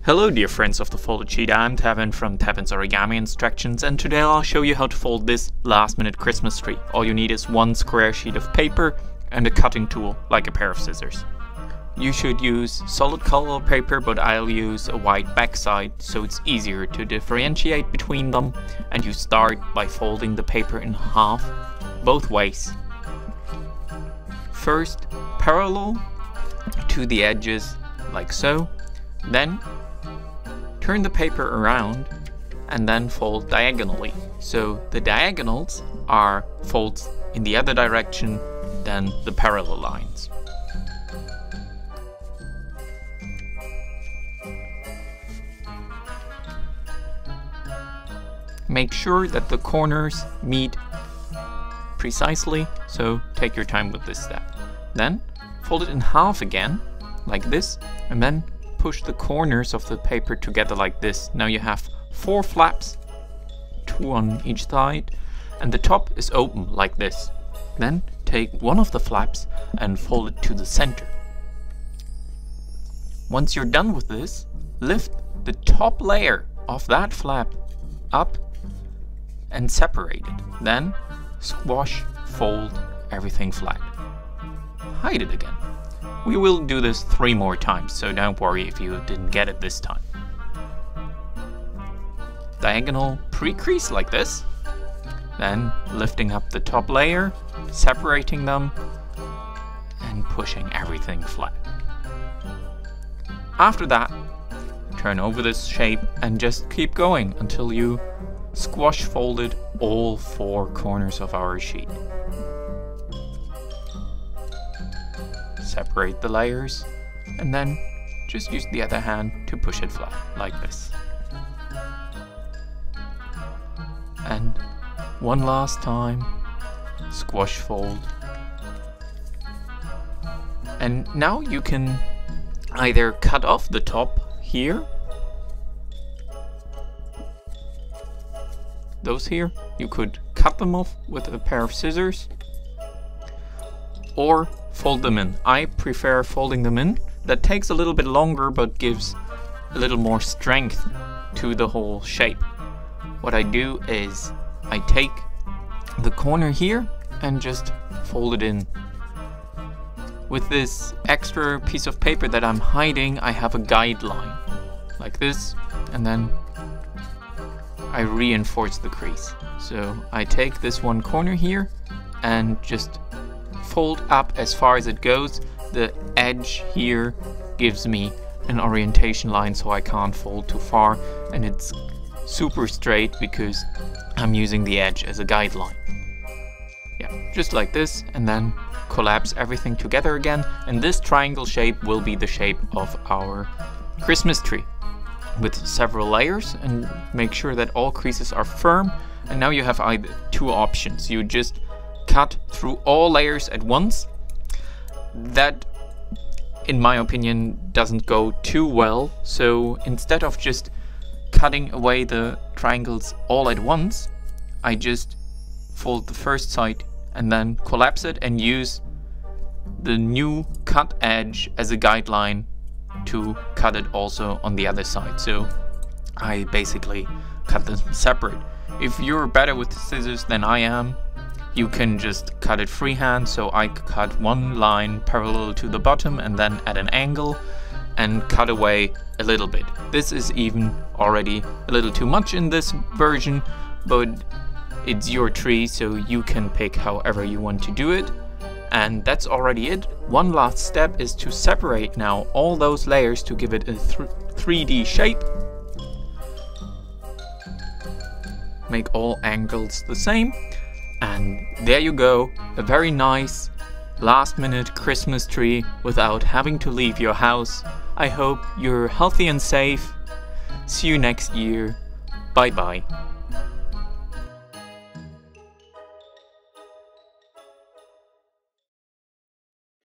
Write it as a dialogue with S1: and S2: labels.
S1: Hello dear friends of the folded sheet, I'm Tevin from Tevin's Origami Instructions, and today I'll show you how to fold this last minute Christmas tree. All you need is one square sheet of paper and a cutting tool like a pair of scissors. You should use solid color paper, but I'll use a white backside so it's easier to differentiate between them, and you start by folding the paper in half both ways. First parallel to the edges like so, then turn the paper around and then fold diagonally. So the diagonals are folds in the other direction than the parallel lines. Make sure that the corners meet precisely, so take your time with this step. Then fold it in half again, like this, and then push the corners of the paper together like this. Now you have 4 flaps, 2 on each side, and the top is open like this. Then take one of the flaps and fold it to the center. Once you're done with this, lift the top layer of that flap up and separate it. Then squash, fold everything flat. Hide it again. We will do this 3 more times, so don't worry if you didn't get it this time. Diagonal pre-crease like this, then lifting up the top layer, separating them, and pushing everything flat. After that, turn over this shape and just keep going until you squash folded all 4 corners of our sheet. Separate the layers and then just use the other hand to push it flat like this. And one last time, squash fold. And now you can either cut off the top here, those here, you could cut them off with a pair of scissors, or fold them in. I prefer folding them in. That takes a little bit longer but gives a little more strength to the whole shape. What I do is I take the corner here and just fold it in. With this extra piece of paper that I'm hiding, I have a guideline like this, and then I reinforce the crease. So I take this one corner here and just fold up as far as it goes. The edge here gives me an orientation line so I can't fold too far, and it's super straight because I'm using the edge as a guideline. Yeah, just like this, and then collapse everything together again, and this triangle shape will be the shape of our Christmas tree with several layers, and make sure that all creases are firm. And now you have either 2 options. You just cut through all layers at once. That, in my opinion, doesn't go too well, so instead of just cutting away the triangles all at once, I just fold the first side and then collapse it and use the new cut edge as a guideline to cut it also on the other side. So I basically cut them separate. If you're better with the scissors than I am, you can just cut it freehand. So I cut one line parallel to the bottom and then at an angle and cut away a little bit. This is even already a little too much in this version, but it's your tree, so you can pick however you want to do it. And that's already it. One last step is to separate now all those layers to give it a 3D shape. Make all angles the same. And there you go, a very nice last minute Christmas tree without having to leave your house. I hope you're healthy and safe. See you next year. Bye bye.